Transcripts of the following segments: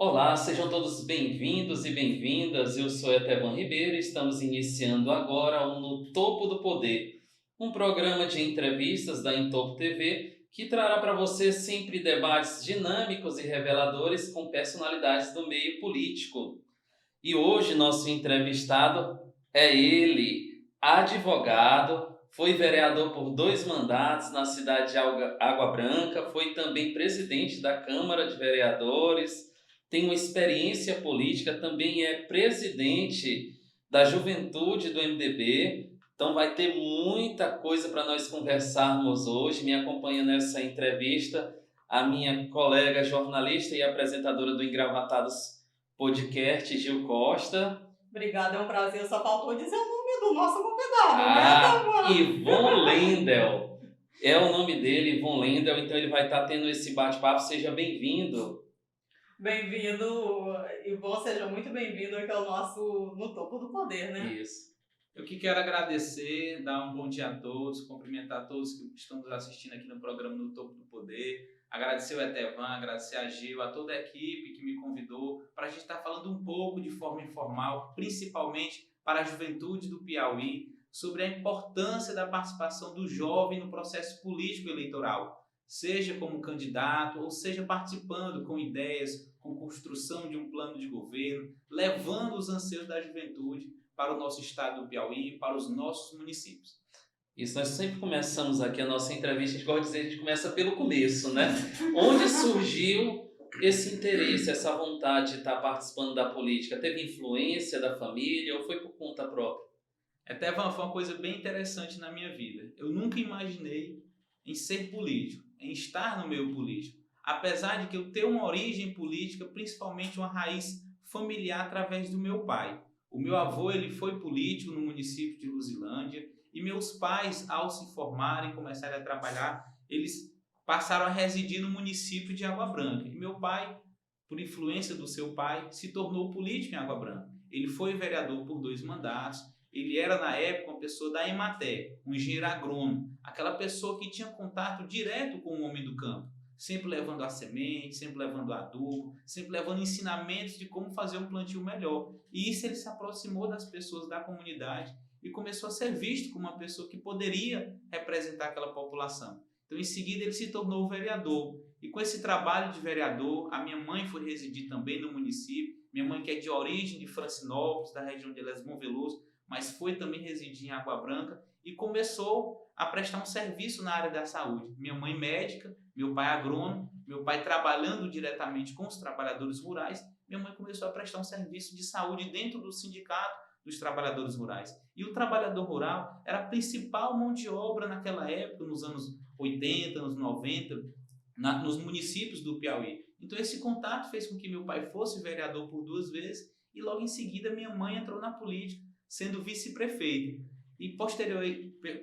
Olá, sejam todos bem-vindos e bem-vindas. Eu sou Etevan Ribeiro e estamos iniciando agora o No Topo do Poder, um programa de entrevistas da Intopo TV que trará para você sempre debates dinâmicos e reveladores com personalidades do meio político. E hoje nosso entrevistado é ele, advogado, foi vereador por 2 mandatos na cidade de Água Branca, foi também presidente da Câmara de Vereadores, tem uma experiência política, também é presidente da Juventude do MDB. Então vai ter muita coisa para nós conversarmos hoje. Me acompanha nessa entrevista a minha colega jornalista e apresentadora do Engravatados Podcast, Gil Costa. Obrigada, é um prazer. Só faltou dizer o nome do nosso convidado, né, Tamara? Ivon Lendel. É o nome dele, Ivon Lendel. Então ele vai estar tendo esse bate-papo. Seja bem-vindo. Bem-vindo, Ivon, seja muito bem-vindo aqui ao nosso No Topo do Poder, né? Isso. Eu que quero agradecer, dar um bom dia a todos, cumprimentar todos que estão nos assistindo aqui no programa No Topo do Poder, agradecer o Etevan, agradecer a Gil, a toda a equipe que me convidou para a gente estar falando um pouco de forma informal, principalmente para a juventude do Piauí, sobre a importância da participação do jovem no processo político eleitoral, seja como candidato ou seja participando com ideias, com construção de um plano de governo, levando os anseios da juventude para o nosso estado do Piauí, para os nossos municípios. Isso, nós sempre começamos aqui a nossa entrevista, a gente gosta de dizer, a gente começa pelo começo, né? Onde surgiu esse interesse, essa vontade de estar participando da política? Teve influência da família ou foi por conta própria? Até foi uma coisa bem interessante na minha vida. Eu nunca imaginei em ser político, em estar no meio político. Apesar de que eu tenho uma origem política, principalmente uma raiz familiar através do meu pai. O meu avô ele foi político no município de Luzilândia e meus pais, ao se formarem e começarem a trabalhar, eles passaram a residir no município de Água Branca. E meu pai, por influência do seu pai, se tornou político em Água Branca. Ele foi vereador por 2 mandatos. Ele era, na época, uma pessoa da Emater, um engenheiro agrônomo, aquela pessoa que tinha contato direto com o homem do campo, sempre levando a semente, sempre levando adubo, sempre levando ensinamentos de como fazer um plantio melhor. E isso ele se aproximou das pessoas da comunidade e começou a ser visto como uma pessoa que poderia representar aquela população. Então, em seguida, ele se tornou vereador. E com esse trabalho de vereador, a minha mãe foi residir também no município. Minha mãe, que é de origem de Francinópolis, da região de Lesbos Veloso, mas foi também residir em Água Branca e começou a prestar um serviço na área da saúde. Minha mãe médica, meu pai agrônomo, meu pai trabalhando diretamente com os trabalhadores rurais, minha mãe começou a prestar um serviço de saúde dentro do sindicato dos trabalhadores rurais. E o trabalhador rural era a principal mão de obra naquela época, nos anos 80, anos 90, nos municípios do Piauí. Então esse contato fez com que meu pai fosse vereador por 2 vezes e logo em seguida minha mãe entrou na política, sendo vice-prefeita. E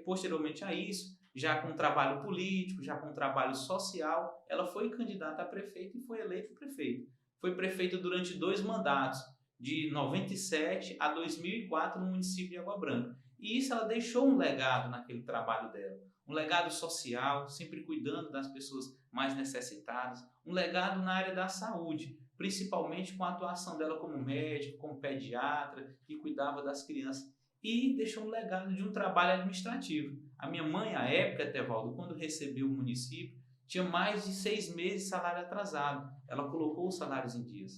posteriormente a isso, já com trabalho político, já com trabalho social, ela foi candidata a prefeita e foi eleita prefeita. Foi prefeita durante 2 mandatos, de 97 a 2004 no município de Água Branca. E isso ela deixou um legado naquele trabalho dela. Um legado social, sempre cuidando das pessoas mais necessitadas. Um legado na área da saúde, principalmente com a atuação dela como médico, como pediatra, que cuidava das crianças. E deixou um legado de um trabalho administrativo. A minha mãe, à época, Etevaldo, quando recebeu o município, tinha mais de 6 meses de salário atrasado. Ela colocou os salários em dias.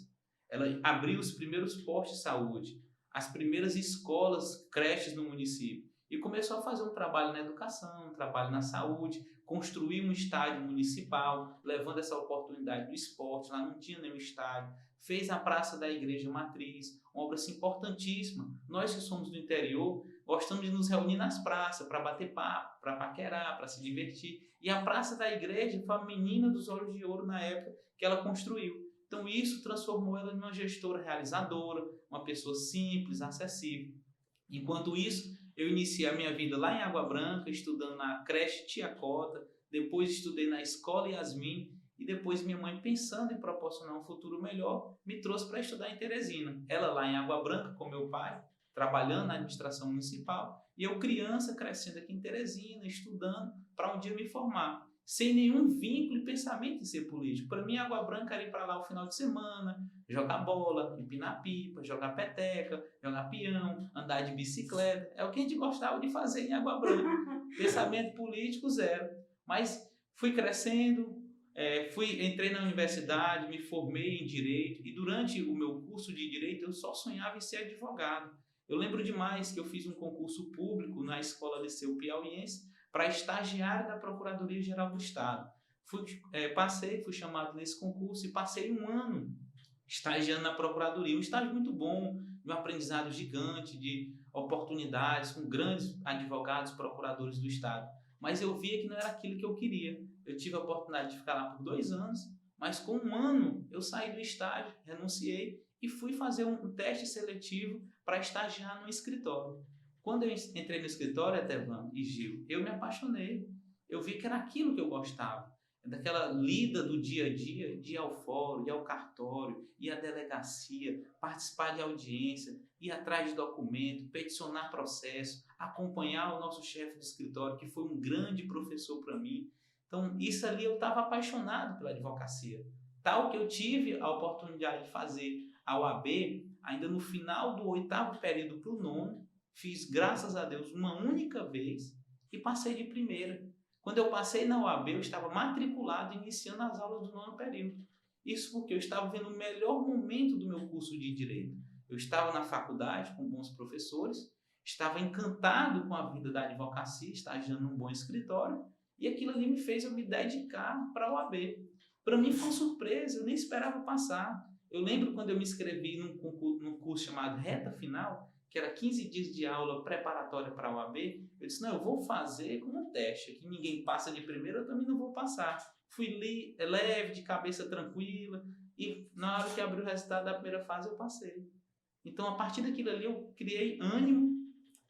Ela abriu os primeiros postos de saúde, as primeiras escolas, creches no município. E começou a fazer um trabalho na educação, um trabalho na saúde, construir um estádio municipal, levando essa oportunidade do esporte. Lá não tinha nenhum estádio. Fez a Praça da Igreja Matriz, uma obra assim, importantíssima. Nós que somos do interior, gostamos de nos reunir nas praças para bater papo, para paquerar, para se divertir. E a Praça da Igreja foi a menina dos olhos de ouro na época que ela construiu. Então isso transformou ela em uma gestora realizadora, uma pessoa simples, acessível. Enquanto isso, eu iniciei a minha vida lá em Água Branca, estudando na creche Tia Cota, depois estudei na escola Yasmin e depois minha mãe, pensando em proporcionar um futuro melhor, me trouxe para estudar em Teresina. Ela lá em Água Branca com meu pai, trabalhando na administração municipal, e eu criança crescendo aqui em Teresina, estudando para um dia me formar. sem nenhum vínculo e pensamento em ser político. Para mim, Água Branca era ir para lá o final de semana, jogar bola, empinar pipa, jogar peteca, jogar peão, andar de bicicleta. É o que a gente gostava de fazer em Água Branca. Pensamento político zero. Mas fui crescendo, entrei na universidade, me formei em Direito, e durante o meu curso de Direito eu só sonhava em ser advogado. Eu lembro demais que eu fiz um concurso público na Escola Liceu Piauiense para estagiário da Procuradoria-Geral do Estado. Fui chamado nesse concurso e passei um ano estagiando na Procuradoria. Um estágio muito bom, de um aprendizado gigante, de oportunidades com grandes advogados, procuradores do Estado. Mas eu via que não era aquilo que eu queria. Eu tive a oportunidade de ficar lá por 2 anos, mas com um ano eu saí do estágio, renunciei e fui fazer um teste seletivo para estagiar no escritório. Quando eu entrei no escritório, Etevan e Gil, eu me apaixonei. Eu vi que era aquilo que eu gostava. Daquela lida do dia a dia, de ir ao fórum, ir ao cartório, ir à delegacia, participar de audiência, ir atrás de documento, peticionar processo, acompanhar o nosso chefe de escritório, que foi um grande professor para mim. Então, isso ali eu estava apaixonado pela advocacia. Tal que eu tive a oportunidade de fazer a OAB, ainda no final do 8º período para o 9º, fiz, graças a Deus, uma única vez e passei de primeira. Quando eu passei na OAB, eu estava matriculado, iniciando as aulas do 9º período. Isso porque eu estava vendo o melhor momento do meu curso de Direito. Eu estava na faculdade com bons professores, estava encantado com a vida da advocacia, estagiando num bom escritório, e aquilo ali me fez eu me dedicar para a OAB. Para mim foi uma surpresa, eu nem esperava passar. Eu lembro quando eu me inscrevi num curso chamado Reta Final, que era 15 dias de aula preparatória para a OAB, eu disse, não, eu vou fazer como um teste, aqui ninguém passa de primeira, eu também não vou passar. Fui leve, de cabeça tranquila, e na hora que abriu o resultado da primeira fase, eu passei. Então, a partir daquilo ali, eu criei ânimo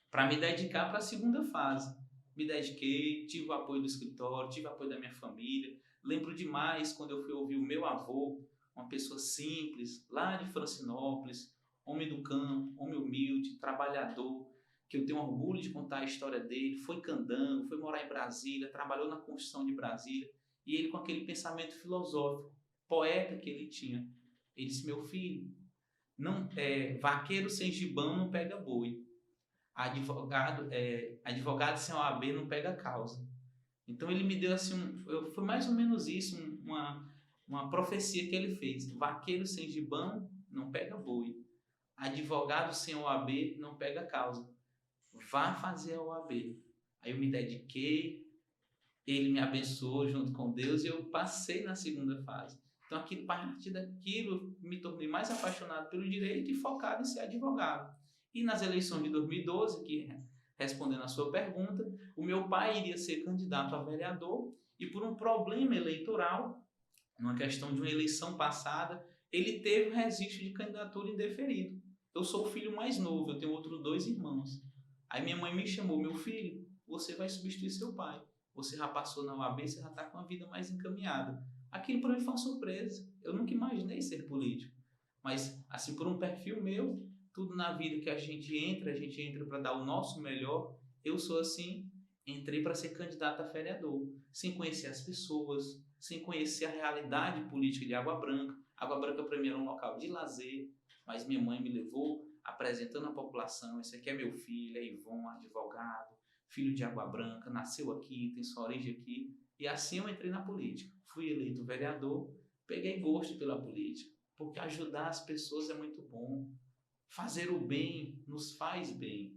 para me dedicar para a segunda fase. Me dediquei, tive o apoio do escritório, tive o apoio da minha família. Lembro demais quando eu fui ouvir o meu avô, uma pessoa simples, lá de Francinópolis, homem do campo, homem humilde, trabalhador, que eu tenho orgulho de contar a história dele. Foi candango, foi morar em Brasília, trabalhou na construção de Brasília, e ele com aquele pensamento filosófico, poeta que ele tinha. Ele disse, meu filho, vaqueiro sem gibão não pega boi. Advogado sem OAB não pega causa. Então ele me deu assim, foi mais ou menos isso, uma profecia que ele fez. Vaqueiro sem gibão não pega boi. Advogado sem OAB não pega causa. Vá fazer a OAB. Aí eu me dediquei, ele me abençoou junto com Deus e eu passei na segunda fase. Então, a partir daquilo, me tornei mais apaixonado pelo direito e focado em ser advogado. E nas eleições de 2012, que, respondendo a sua pergunta, o meu pai iria ser candidato a vereador e por um problema eleitoral, numa questão de uma eleição passada, ele teve o registro de candidatura indeferido. Eu sou o filho mais novo, eu tenho outros 2 irmãos. Aí minha mãe me chamou, meu filho, você vai substituir seu pai. Você já passou na OAB, você já está com a vida mais encaminhada. Aquilo para mim foi uma surpresa. Eu nunca imaginei ser político. Mas, assim, por um perfil meu, tudo na vida que a gente entra para dar o nosso melhor. Eu sou assim, entrei para ser candidato a vereador, sem conhecer as pessoas, sem conhecer a realidade política de Água Branca. Água Branca para mim era um local de lazer, mas minha mãe me levou apresentando à população, esse aqui é meu filho, é Ivon, advogado, filho de Água Branca, nasceu aqui, tem sua origem aqui. E assim eu entrei na política. Fui eleito vereador, peguei gosto pela política, porque ajudar as pessoas é muito bom. Fazer o bem nos faz bem.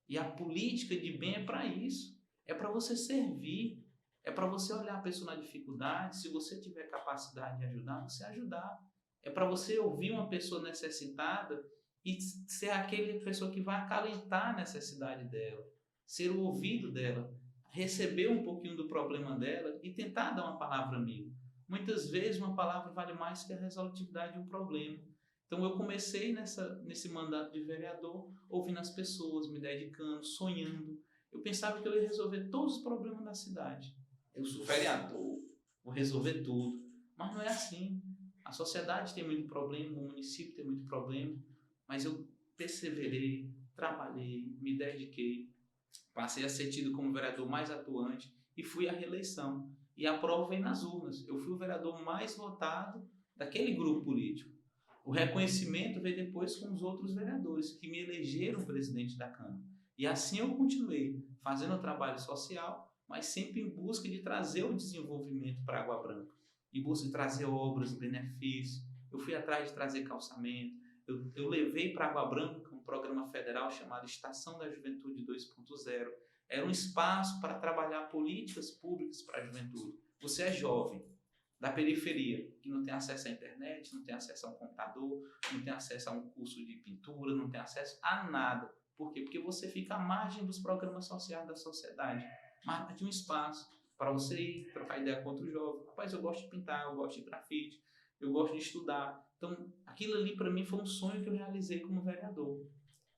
E a política de bem é para isso. É para você servir. É para você olhar a pessoa na dificuldade. Se você tiver capacidade de ajudar, você ajudar. É para você ouvir uma pessoa necessitada e ser aquele pessoa que vai acalentar a necessidade dela. Ser o ouvido dela. Receber um pouquinho do problema dela e tentar dar uma palavra amiga. Muitas vezes uma palavra vale mais que a resolutividade de um problema. Então eu comecei nesse mandato de vereador, ouvindo as pessoas, me dedicando, sonhando. Eu pensava que eu ia resolver todos os problemas da cidade. Eu sou vereador, vou resolver tudo. Mas não é assim. A sociedade tem muito problema, o município tem muito problema, mas eu perseverei, trabalhei, me dediquei, passei a ser tido como vereador mais atuante e fui à reeleição. E a prova veio nas urnas. Eu fui o vereador mais votado daquele grupo político. O reconhecimento veio depois com os outros vereadores que me elegeram presidente da Câmara. E assim eu continuei fazendo o trabalho social, mas sempre em busca de trazer o desenvolvimento para Água Branca, em busca de trazer obras, benefícios. Eu fui atrás de trazer calçamento. Eu levei para Água Branca um programa federal chamado Estação da Juventude 2.0. Era um espaço para trabalhar políticas públicas para a juventude. Você é jovem, da periferia, que não tem acesso à internet, não tem acesso a um computador, não tem acesso a um curso de pintura, não tem acesso a nada. Por quê? Porque você fica à margem dos programas sociais da sociedade. Mas de um espaço para você ir trocar ideia com outro jovem. Rapaz, eu gosto de pintar, eu gosto de grafite, eu gosto de estudar. Então, aquilo ali para mim foi um sonho que eu realizei como vereador.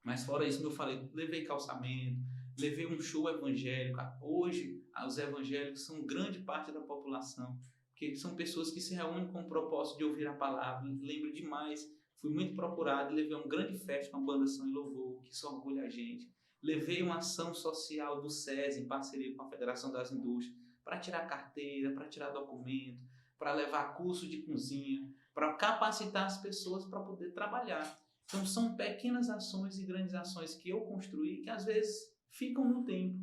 Mas fora isso, como eu falei, levei calçamento, levei um show evangélico. Hoje, os evangélicos são grande parte da população, porque são pessoas que se reúnem com o propósito de ouvir a palavra. Lembro demais, fui muito procurado, levei uma grande festa, uma banda Ação e Louvor, que só orgulha a gente. Levei uma ação social do SESI, em parceria com a Federação das Indústrias, para tirar carteira, para tirar documento, para levar curso de cozinha, para capacitar as pessoas para poder trabalhar. Então são pequenas ações e grandes ações que eu construí, que às vezes ficam no tempo,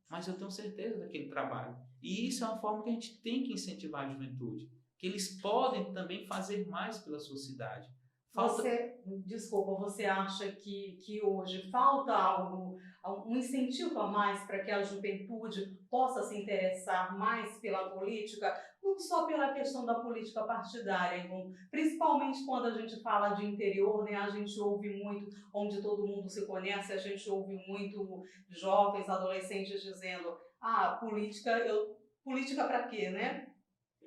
mas eu tenho certeza daquele trabalho. E isso é uma forma que a gente tem que incentivar a juventude, que eles podem também fazer mais pela sua cidade. Você acha que hoje falta algo, um incentivo a mais para que a juventude possa se interessar mais pela política, não só pela questão da política partidária, principalmente quando a gente fala de interior, né? A gente ouve muito, onde todo mundo se conhece, a gente ouve muito jovens, adolescentes dizendo, política para quê, né?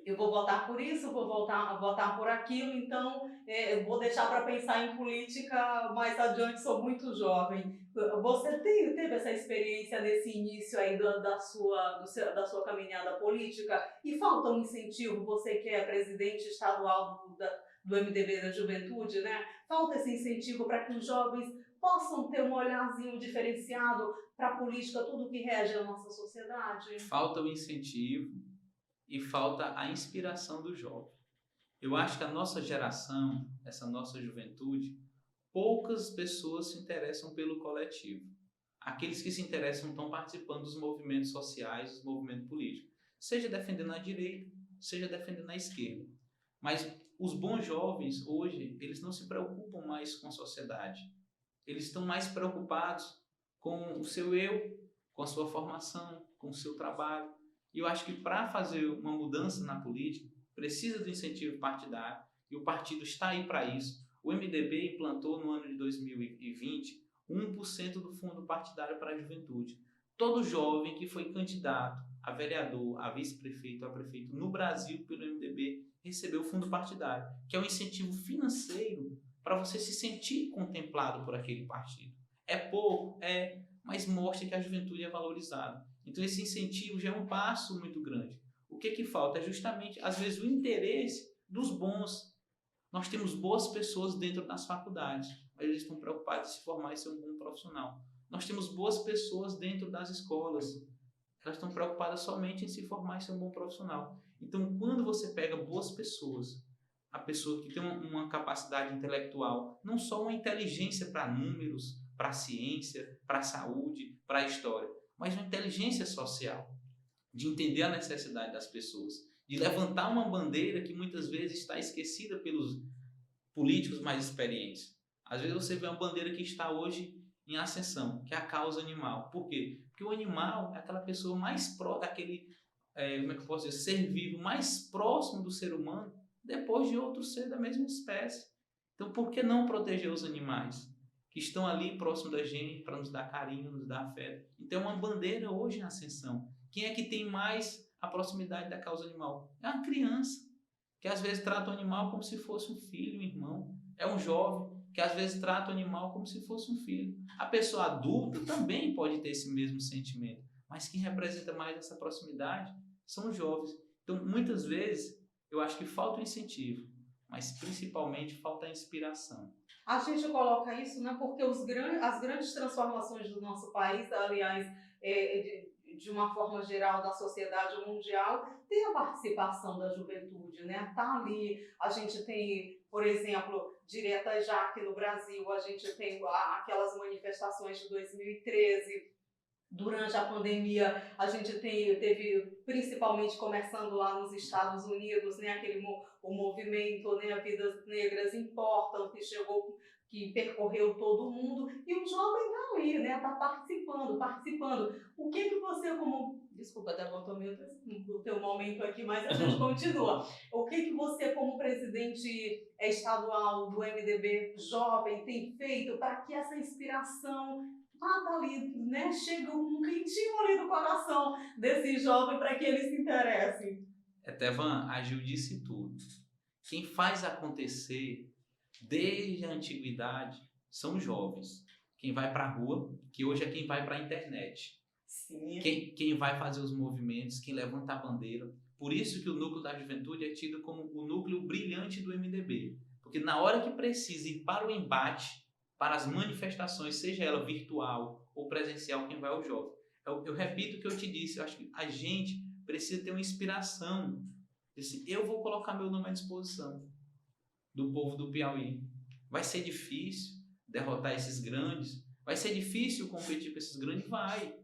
Eu vou votar por isso, vou votar por aquilo, então eu vou deixar para pensar em política mais adiante, sou muito jovem. Você teve essa experiência nesse início aí da sua caminhada política e falta um incentivo, você que é presidente estadual do MDB da Juventude, né? Falta esse incentivo para que os jovens possam ter um olharzinho diferenciado para a política, tudo que rege a nossa sociedade? Falta o incentivo e falta a inspiração do jovem. Eu acho que a nossa geração, essa nossa juventude, poucas pessoas se interessam pelo coletivo. Aqueles que se interessam estão participando dos movimentos sociais, dos movimentos políticos, seja defendendo a direita, seja defendendo a esquerda. Mas os bons jovens, hoje, eles não se preocupam mais com a sociedade. Eles estão mais preocupados com o seu eu, com a sua formação, com o seu trabalho. E eu acho que para fazer uma mudança na política, precisa do incentivo partidário, e o partido está aí para isso. O MDB implantou no ano de 2020 1% do fundo partidário para a juventude. Todo jovem que foi candidato a vereador, a vice-prefeito, a prefeito no Brasil pelo MDB recebeu o fundo partidário, que é um incentivo financeiro para você se sentir contemplado por aquele partido. É pouco? É, mas mostra que a juventude é valorizada. Então esse incentivo já é um passo muito grande. O que falta é justamente, às vezes, o interesse dos bons. Nós temos boas pessoas dentro das faculdades, mas eles estão preocupados em se formar e ser um bom profissional. Nós temos boas pessoas dentro das escolas, elas estão preocupadas somente em se formar e ser um bom profissional. Então, quando você pega boas pessoas, a pessoa que tem uma capacidade intelectual, não só uma inteligência para números, para a ciência, para a saúde, para a história, mas uma inteligência social, de entender a necessidade das pessoas, de levantar uma bandeira que muitas vezes está esquecida pelos políticos mais experientes. Às vezes você vê uma bandeira que está hoje em ascensão, que é a causa animal. Por quê? Porque o animal é aquela pessoa mais próxima, aquele, como é que eu posso dizer, ser vivo mais próximo do ser humano, depois de outro ser da mesma espécie. Então, por que não proteger os animais que estão ali próximo da gente para nos dar carinho, nos dar afeto? Então, é uma bandeira hoje em ascensão. Quem é que tem mais a proximidade da causa animal? É uma criança, que às vezes trata o animal como se fosse um filho, um irmão. É um jovem, que às vezes trata o animal como se fosse um filho. A pessoa adulta também pode ter esse mesmo sentimento, mas quem representa mais essa proximidade são os jovens. Então, muitas vezes, eu acho que falta o incentivo, mas principalmente falta a inspiração. A gente coloca isso, né, porque as grandes transformações do nosso país, aliás, de uma forma geral, da sociedade mundial, tem a participação da juventude, né? Tá ali, a gente tem, por exemplo, direta já aqui no Brasil, a gente tem aquelas manifestações de 2013. Durante a pandemia, a gente teve, principalmente começando lá nos Estados Unidos, né, o movimento, né, Vidas Negras Importam, que chegou, que percorreu todo o mundo, e o jovem está ali, né, está participando. O que você desculpa, até botou o teu momento aqui, mas a gente continua. O que você, como presidente estadual do MDB jovem, tem feito para que essa inspiração tá ali, né? Chega um quentinho ali do coração desse jovem para que ele se interesse? Etevan, a Gil disse tudo. Quem faz acontecer desde a antiguidade são os jovens. Quem vai para a rua, que hoje é quem vai para a internet. Sim. Quem vai fazer os movimentos, quem levanta a bandeira. Por isso que o núcleo da juventude é tido como o núcleo brilhante do MDB. Porque na hora que precisa ir para o embate, para as manifestações, seja ela virtual ou presencial, quem vai é o jovem. Eu repito o que eu te disse, eu acho que a gente precisa ter uma inspiração. Eu vou colocar meu nome à disposição do povo do Piauí. Vai ser difícil derrotar esses grandes, vai ser difícil competir com esses grandes, vai.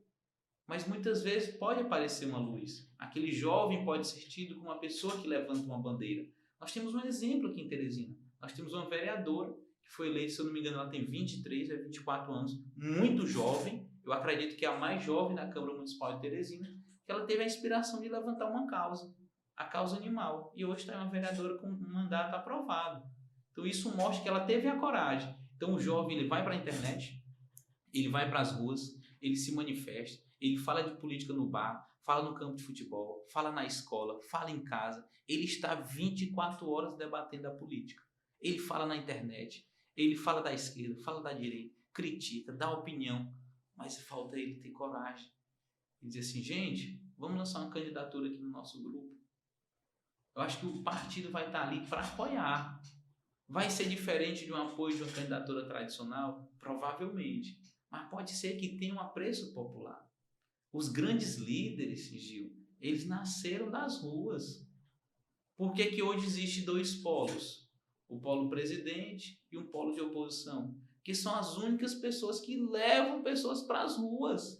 Mas muitas vezes pode aparecer uma luz. Aquele jovem pode ser tido como uma pessoa que levanta uma bandeira. Nós temos um exemplo aqui em Teresina. Nós temos uma vereadora que foi eleita, se eu não me engano, ela tem 23 ou 24 anos, muito jovem. Eu acredito que é a mais jovem da Câmara Municipal de Teresina, que ela teve a inspiração de levantar uma causa, a causa animal. E hoje está uma vereadora com um mandato aprovado. Então isso mostra que ela teve a coragem. Então o jovem, ele vai para a internet, ele vai para as ruas, ele se manifesta, ele fala de política no bar, fala no campo de futebol, fala na escola, fala em casa. Ele está 24 horas debatendo a política. Ele fala na internet, ele fala da esquerda, fala da direita, critica, dá opinião, mas falta ele ter coragem e dizer assim, gente, vamos lançar uma candidatura aqui no nosso grupo. Eu acho que o partido vai estar ali para apoiar. Vai ser diferente de um apoio de uma candidatura tradicional? Provavelmente. Mas pode ser que tenha um apreço popular. Os grandes líderes, Gil, eles nasceram das ruas. Por que hoje existe dois polos? O polo presidente e um polo de oposição, que são as únicas pessoas que levam pessoas para as ruas.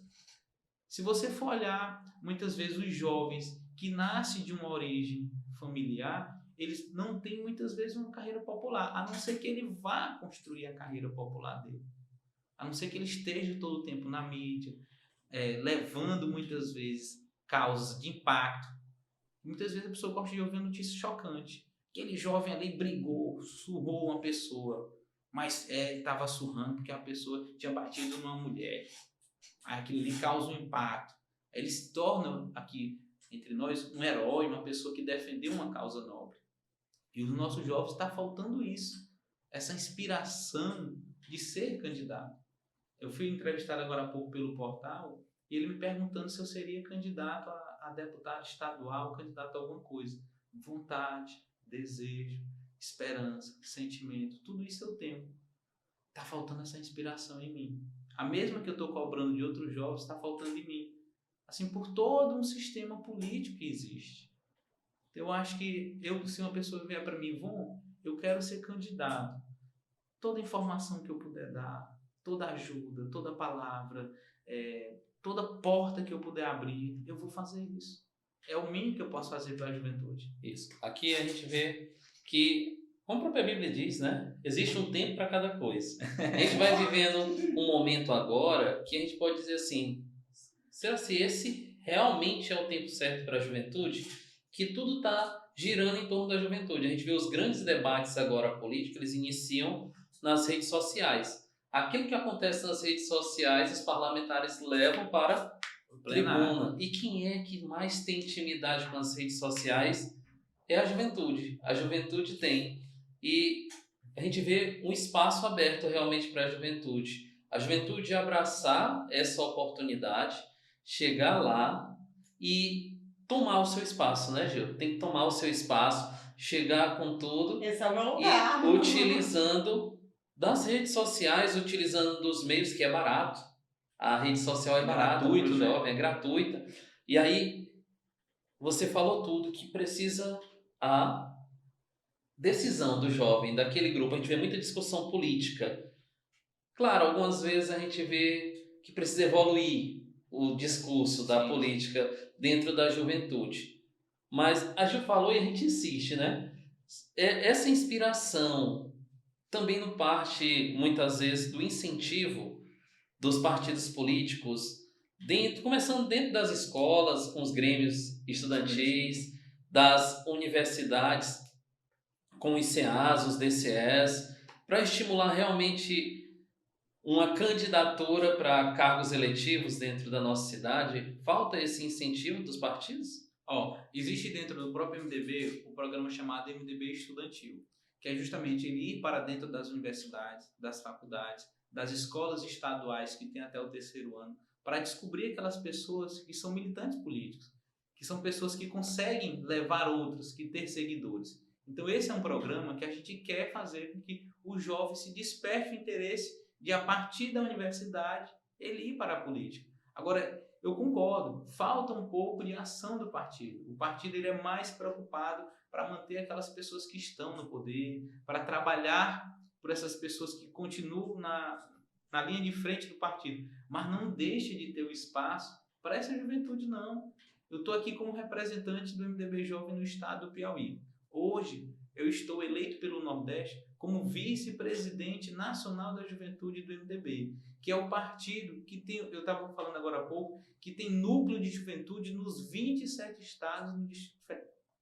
Se você for olhar, muitas vezes os jovens que nascem de uma origem familiar, eles não têm muitas vezes uma carreira popular, a não ser que ele vá construir a carreira popular dele. A não ser que ele esteja todo o tempo na mídia, levando muitas vezes causas de impacto. Muitas vezes a pessoa gosta de ouvir uma notícia chocante. Aquele jovem ali brigou, surrou uma pessoa, mas estava surrando porque a pessoa tinha batido numa mulher. Aí aquilo ali causa um impacto. Aí ele se torna, aqui entre nós, um herói, uma pessoa que defendeu uma causa nobre. E os nossos jovens está faltando isso, essa inspiração de ser candidato. Eu fui entrevistado agora há pouco pelo portal e ele me perguntando se eu seria candidato a deputado estadual, candidato a alguma coisa. Vontade, desejo, esperança, sentimento, tudo isso eu tenho. Está faltando essa inspiração em mim. A mesma que eu estou cobrando de outros jovens está faltando em mim. Assim, por todo um sistema político que existe. Eu acho que se uma pessoa vier para mim, eu quero ser candidato. Toda informação que eu puder dar, toda ajuda, toda palavra, toda porta que eu puder abrir, eu vou fazer isso. É o mínimo que eu posso fazer pela juventude. Isso. Aqui a gente vê que, como a própria Bíblia diz, né? Existe um tempo para cada coisa. A gente vai vivendo um momento agora que a gente pode dizer assim, será se esse realmente é o tempo certo para a juventude? Que tudo está girando em torno da juventude. A gente vê os grandes debates agora políticos, eles iniciam nas redes sociais. Aquilo que acontece nas redes sociais, os parlamentares levam para tribuna. E quem é que mais tem intimidade com as redes sociais? É a juventude. A juventude tem. E a gente vê um espaço aberto realmente para a juventude. A juventude abraçar essa oportunidade, chegar lá e tomar o seu espaço, né, Gil? Tem que tomar o seu espaço, chegar com tudo. Esse é o meu lugar. E utilizando das redes sociais, utilizando dos meios que é barato. A rede social é barata para o Gratuito, né? jovem, é gratuita. E aí, você falou tudo que precisa a decisão do jovem, daquele grupo. A gente vê muita discussão política. Claro, algumas vezes a gente vê que precisa evoluir o discurso da Sim. política dentro da juventude. Mas a Ju falou e a gente insiste, né? Essa inspiração também não parte, muitas vezes, do incentivo dos partidos políticos, começando dentro das escolas, com os grêmios estudantis, das universidades, com os CEAs, os DCEs, para estimular realmente uma candidatura para cargos eletivos dentro da nossa cidade. Falta esse incentivo dos partidos? Existe dentro do próprio MDB o programa chamado MDB Estudantil, que é justamente ele ir para dentro das universidades, das faculdades, das escolas estaduais que têm até o 3º ano, para descobrir aquelas pessoas que são militantes políticos, que são pessoas que conseguem levar outros, que ter seguidores. Então esse é um programa que a gente quer fazer com que o jovem se desperte o interesse de, a partir da universidade, ele ir para a política. Agora, eu concordo, falta um pouco de ação do partido. O partido ele é mais preocupado para manter aquelas pessoas que estão no poder, para trabalhar por essas pessoas que continuam na linha de frente do partido, mas não deixe de ter o espaço para essa juventude, não. Eu estou aqui como representante do MDB Jovem no estado do Piauí. Hoje, eu estou eleito pelo Nordeste como vice-presidente nacional da juventude do MDB, que é o partido que tem, eu estava falando agora há pouco, que tem núcleo de juventude nos 27 estados do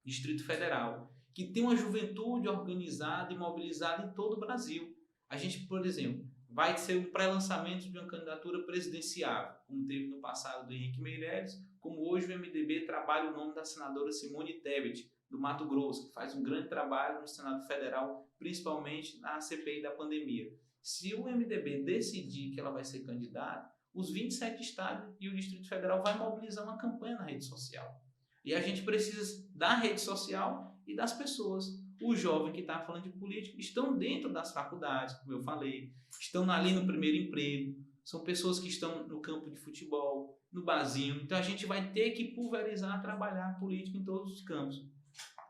Distrito Federal, que tem uma juventude organizada e mobilizada em todo o Brasil. A gente, por exemplo, vai ser um pré-lançamento de uma candidatura presidenciável, como teve no passado do Henrique Meirelles, como hoje o MDB trabalha o nome da senadora Simone Tebet, do Mato Grosso, que faz um grande trabalho no Senado Federal, principalmente na CPI da pandemia. Se o MDB decidir que ela vai ser candidata, os 27 estados e o Distrito Federal vai mobilizar uma campanha na rede social. E a gente precisa da rede social e das pessoas. Os jovens que estão falando de política estão dentro das faculdades, como eu falei, estão ali no primeiro emprego, são pessoas que estão no campo de futebol, no barzinho. Então a gente vai ter que pulverizar, trabalhar a política em todos os campos.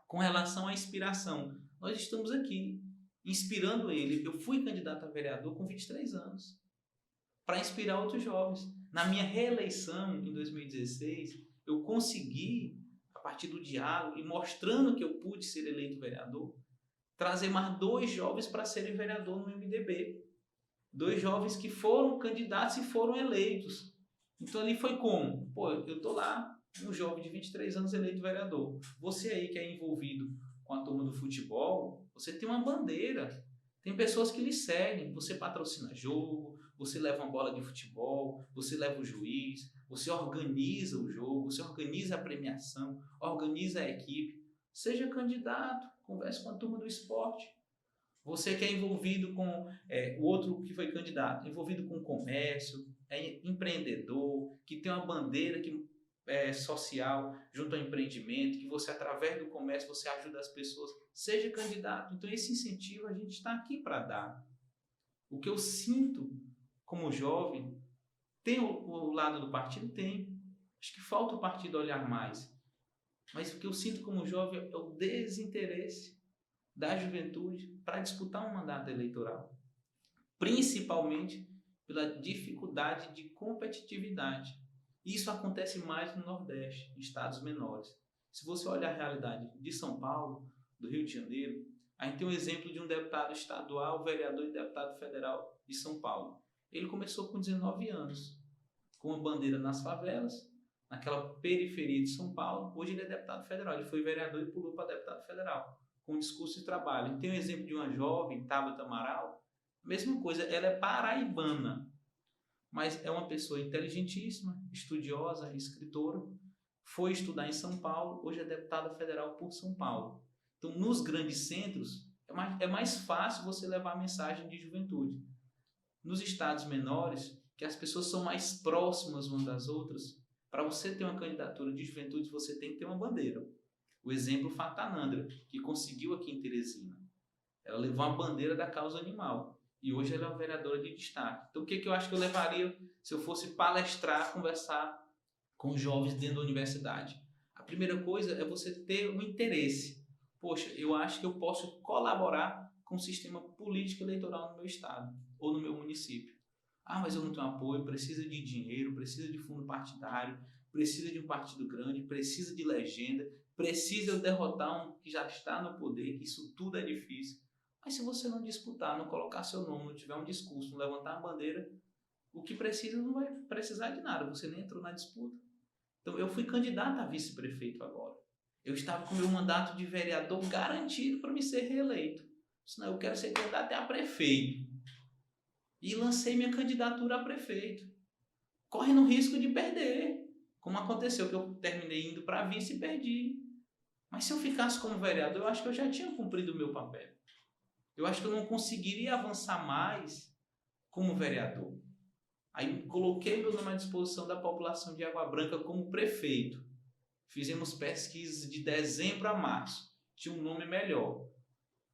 Com relação à inspiração, nós estamos aqui inspirando ele. Eu fui candidato a vereador com 23 anos para inspirar outros jovens. Na minha reeleição em 2016, eu consegui, a partir do diálogo e mostrando que eu pude ser eleito vereador, trazer mais 2 jovens para serem vereador no MDB. 2 jovens que foram candidatos e foram eleitos. Então ali foi como? Eu estou lá, um jovem de 23 anos eleito vereador. Você aí que é envolvido com a turma do futebol, você tem uma bandeira. Tem pessoas que lhe seguem. Você patrocina jogo, você leva uma bola de futebol, você leva o juiz, você organiza o jogo, você organiza a premiação, organiza a equipe. Seja candidato, converse com a turma do esporte. Você que é envolvido com o outro que foi candidato, envolvido com comércio, é empreendedor, que tem uma bandeira que social junto ao empreendimento, que você, através do comércio, você ajuda as pessoas, seja candidato. Então, esse incentivo a gente está aqui para dar. O que eu sinto como jovem, tem o lado do partido? Tem. Acho que falta o partido olhar mais. Mas o que eu sinto como jovem é o desinteresse da juventude para disputar um mandato eleitoral. Principalmente pela dificuldade de competitividade. Isso acontece mais no Nordeste, em estados menores. Se você olhar a realidade de São Paulo, do Rio de Janeiro, a gente tem um exemplo de um deputado estadual, vereador e deputado federal de São Paulo. Ele começou com 19 anos, com uma bandeira nas favelas, naquela periferia de São Paulo. Hoje ele é deputado federal, ele foi vereador e pulou para deputado federal, com discurso de trabalho. Tem um exemplo de uma jovem, Tabata Amaral, mesma coisa, ela é paraibana, mas é uma pessoa inteligentíssima, estudiosa, escritora, foi estudar em São Paulo, hoje é deputada federal por São Paulo. Então, nos grandes centros, é mais fácil você levar a mensagem de juventude. Nos estados menores, que as pessoas são mais próximas umas das outras, para você ter uma candidatura de juventude, você tem que ter uma bandeira. O exemplo Fatanandra, que conseguiu aqui em Teresina. Ela levou a bandeira da causa animal. E hoje ela é uma vereadora de destaque. Então, o que eu acho que eu levaria se eu fosse palestrar, conversar com jovens dentro da universidade? A primeira coisa é você ter um interesse. Poxa, eu acho que eu posso colaborar com o sistema político eleitoral no meu estado ou no meu município. Ah, mas eu não tenho apoio, precisa de dinheiro, precisa de fundo partidário, precisa de um partido grande, precisa de legenda, precisa eu derrotar um que já está no poder, que isso tudo é difícil. Mas se você não disputar, não colocar seu nome, não tiver um discurso, não levantar a bandeira, o que precisa não vai precisar de nada, você nem entrou na disputa. Então eu fui candidato a vice-prefeito agora. Eu estava com meu mandato de vereador garantido para me ser reeleito. Senão eu quero ser candidato a prefeito. E lancei minha candidatura a prefeito. Correndo o risco de perder. Como aconteceu que eu terminei indo para vice e perdi. Mas se eu ficasse como vereador, eu acho que eu já tinha cumprido o meu papel. Eu acho que eu não conseguiria avançar mais como vereador. Aí coloquei meu nome à disposição da população de Água Branca como prefeito. Fizemos pesquisas de dezembro a março. Tinha um nome melhor.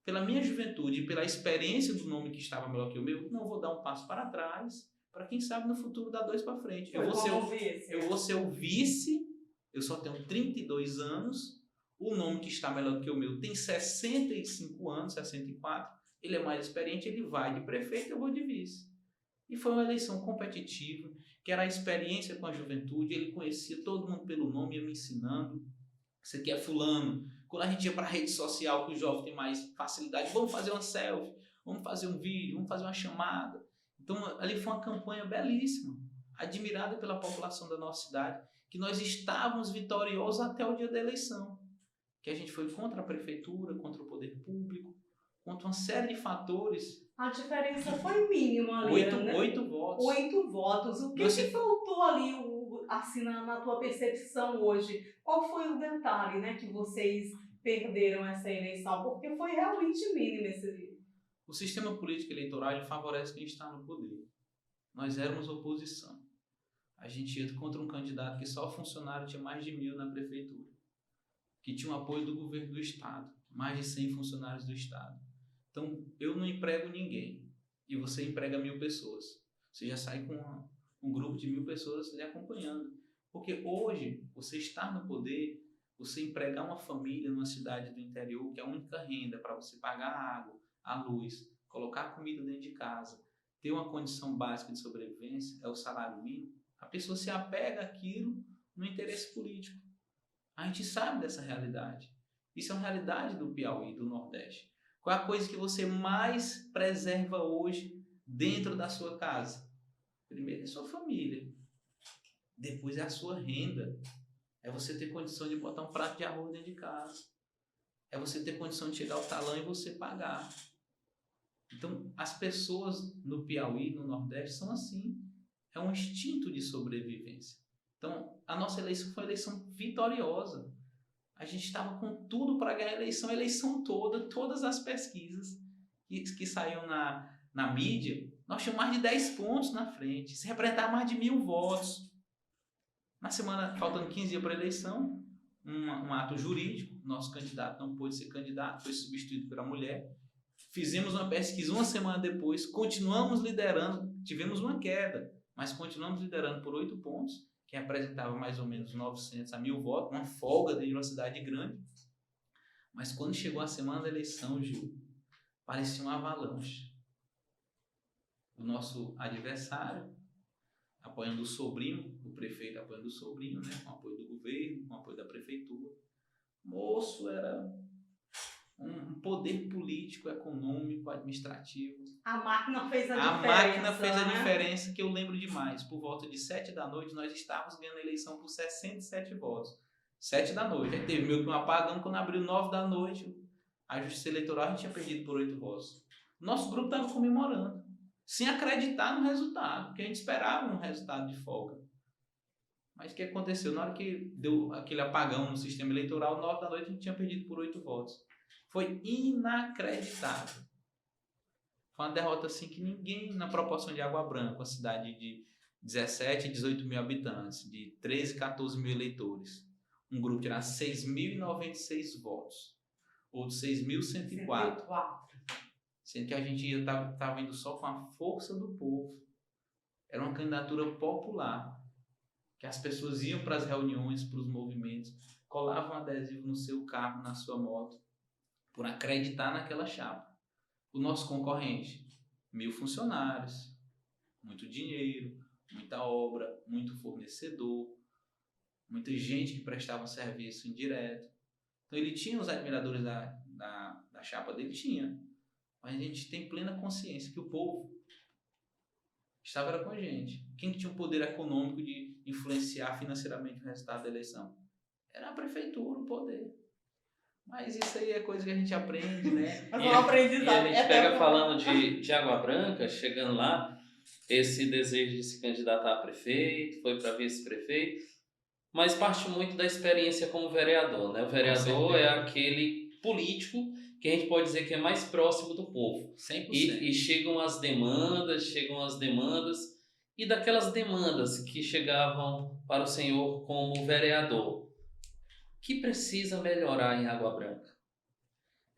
Pela minha juventude e pela experiência do nome que estava melhor que o meu, não vou dar um passo para trás, para quem sabe no futuro dar 2 para frente. Eu vou ser o vice, eu só tenho 32 anos, o nome que está melhor que o meu tem 65 anos, 64, ele é mais experiente, ele vai de prefeito, eu vou de vice. E foi uma eleição competitiva, que era a experiência com a juventude, ele conhecia todo mundo pelo nome, ia me ensinando. Isso aqui é fulano. Quando a gente ia para a rede social, que o jovem tem mais facilidade, vamos fazer uma selfie, vamos fazer um vídeo, vamos fazer uma chamada. Então, ali foi uma campanha belíssima, admirada pela população da nossa cidade, que nós estávamos vitoriosos até o dia da eleição. Que a gente foi contra a prefeitura, contra o poder público, contra uma série de fatores. A diferença foi mínima ali, 8 votos. 8 votos. O que faltou ali, assim, na tua percepção hoje? Qual foi o detalhe, né, que vocês perderam essa eleição? Porque foi realmente mínimo esse... O sistema político eleitoral ele favorece quem está no poder. Nós éramos oposição. A gente ia contra um candidato que só funcionário tinha mais de 1.000 na prefeitura, que tinha o apoio do governo do estado, mais de 100 funcionários do estado. Então, eu não emprego ninguém e você emprega 1.000 pessoas. Você já sai com um grupo de 1.000 pessoas lhe acompanhando. Porque hoje, você estar no poder, você empregar uma família numa cidade do interior, que é a única renda para você pagar a água, a luz, colocar comida dentro de casa, ter uma condição básica de sobrevivência, é o salário mínimo, a pessoa se apega àquilo no interesse político. A gente sabe dessa realidade. Isso é uma realidade do Piauí, do Nordeste. Qual é a coisa que você mais preserva hoje dentro da sua casa? Primeiro é a sua família. Depois é a sua renda. É você ter condição de botar um prato de arroz dentro de casa. É você ter condição de chegar ao talão e você pagar. Então, as pessoas no Piauí, no Nordeste, são assim. É um instinto de sobrevivência. Então, a nossa eleição foi uma eleição vitoriosa. A gente estava com tudo para ganhar a eleição toda, todas as pesquisas que saíam na mídia, nós tínhamos mais de 10 pontos na frente, se representava mais de 1.000 votos. Na semana, faltando 15 dias para a eleição, um ato jurídico, nosso candidato não pôde ser candidato, foi substituído pela mulher. Fizemos uma pesquisa uma semana depois, continuamos liderando, tivemos uma queda, mas continuamos liderando por 8 pontos, que representava mais ou menos 900 a 1.000 votos, uma folga dentro de uma cidade grande. Mas quando chegou a semana da eleição, Gil, parecia uma avalanche. O nosso adversário, apoiando o sobrinho, o prefeito apoiando o sobrinho, né, com apoio do governo, com apoio da prefeitura. Moço, era um poder político, econômico, administrativo. A máquina fez a diferença. A máquina fez a diferença, que eu lembro demais. Por volta de 7 da noite, nós estávamos ganhando a eleição por 67 votos. 7 da noite. Aí teve meio que um apagão, quando abriu 9 da noite, a Justiça Eleitoral a gente tinha perdido por 8 votos. Nosso grupo estava comemorando, sem acreditar no resultado, porque a gente esperava um resultado de folga. Mas o que aconteceu? Na hora que deu aquele apagão no sistema eleitoral, 9 da noite a gente tinha perdido por 8 votos. Foi inacreditável. Foi uma derrota assim que ninguém, na proporção de Água Branca, uma cidade de 17, 18 mil habitantes, de 13, 14 mil eleitores, um grupo tirar 6.096 votos, outros 6.104. sendo que a gente estava indo só com a força do povo. Era uma candidatura popular, que as pessoas iam para as reuniões, para os movimentos, colavam adesivo no seu carro, na sua moto, por acreditar naquela chapa. O nosso concorrente, 1.000 funcionários, muito dinheiro, muita obra, muito fornecedor, muita gente que prestava um serviço indireto. Então ele tinha os admiradores da chapa dele, tinha. Mas a gente tem plena consciência que o povo estava com a gente. Quem que tinha o poder econômico de influenciar financeiramente o resultado da eleição? Era a prefeitura, o poder. Mas isso aí é coisa que a gente aprende, né? Mas E um a aprendizado. gente pega falando de Água Branca, chegando lá, esse desejo de se candidatar a prefeito, foi para vice-prefeito, mas parte muito da experiência como vereador, né? O vereador é aquele político que a gente pode dizer que é mais próximo do povo. 100%. E chegam as demandas, e daquelas demandas que chegavam para o senhor como vereador, que precisa melhorar em Água Branca?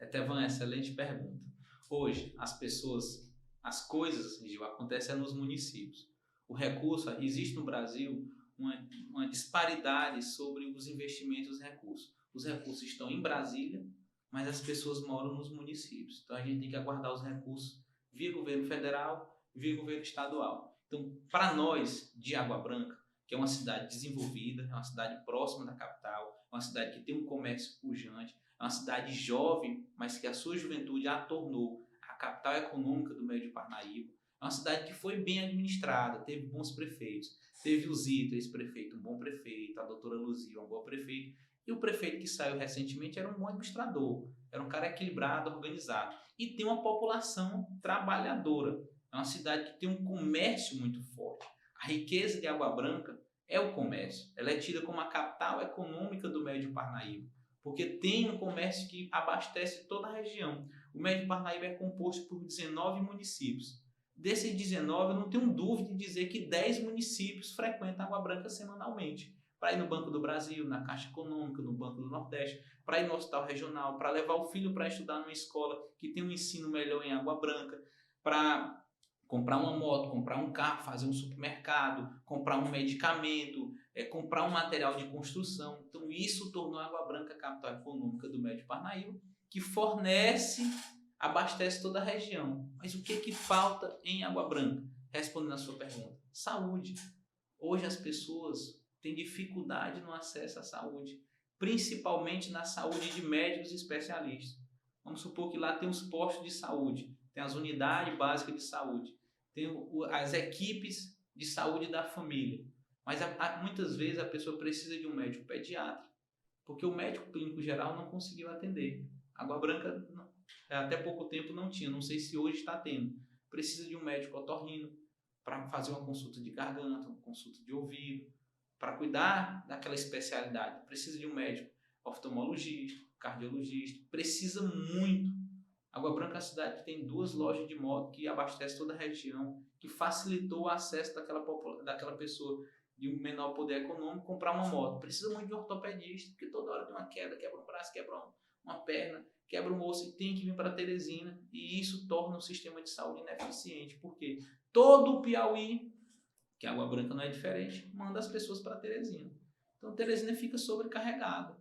Etevan, excelente pergunta. Hoje, as coisas, Gil, acontecem nos municípios. O recurso, existe no Brasil uma disparidade sobre os investimentos dos recursos. Os recursos estão em Brasília, mas as pessoas moram nos municípios. Então a gente tem que aguardar os recursos via governo federal, via governo estadual. Então, para nós de Água Branca, que é uma cidade desenvolvida, é uma cidade próxima da capital, é uma cidade que tem um comércio pujante, é uma cidade jovem, mas que a sua juventude a tornou a capital econômica do meio de Parnaíba. É uma cidade que foi bem administrada, teve bons prefeitos. Teve o Zito, ex-prefeito, um bom prefeito, a doutora Luzia, um bom prefeito. E o prefeito que saiu recentemente era um bom administrador, era um cara equilibrado, organizado. E tem uma população trabalhadora. É uma cidade que tem um comércio muito forte. A riqueza de Água Branca é o comércio. Ela é tida como a capital econômica do Médio Parnaíba, porque tem um comércio que abastece toda a região. O Médio Parnaíba é composto por 19 municípios. Desses 19, eu não tenho dúvida de dizer que 10 municípios frequentam Água Branca semanalmente. Para ir no Banco do Brasil, na Caixa Econômica, no Banco do Nordeste, para ir no hospital regional, para levar o filho para estudar numa escola que tem um ensino melhor em Água Branca, para comprar uma moto, comprar um carro, fazer um supermercado, comprar um medicamento, comprar um material de construção. Então isso tornou Água Branca a capital econômica do Médio Parnaíba, que abastece toda a região. Mas o que falta em Água Branca? Respondendo a sua pergunta, saúde. Hoje as pessoas têm dificuldade no acesso à saúde, principalmente na saúde de médicos e especialistas. Vamos supor que lá tem os postos de saúde, tem as unidades básicas de saúde, tem as equipes de saúde da família. Mas muitas vezes a pessoa precisa de um médico pediatra, porque o médico clínico geral não conseguiu atender. Água Branca até pouco tempo não tinha, não sei se hoje está tendo. Precisa de um médico otorrino para fazer uma consulta de garganta, uma consulta de ouvido, para cuidar daquela especialidade. Precisa de um médico oftalmologista, cardiologista, precisa muito. Água Branca é uma cidade que tem 2 lojas de moto que abastece toda a região, que facilitou o acesso daquela pessoa de um menor poder econômico comprar uma moto. Precisa muito de um ortopedista, porque toda hora tem uma queda, quebra um braço, quebra uma perna, quebra um osso e tem que vir para Teresina, e isso torna o sistema de saúde ineficiente, porque todo o Piauí, que a Água Branca não é diferente, manda as pessoas para Teresina. Então Teresina fica sobrecarregada.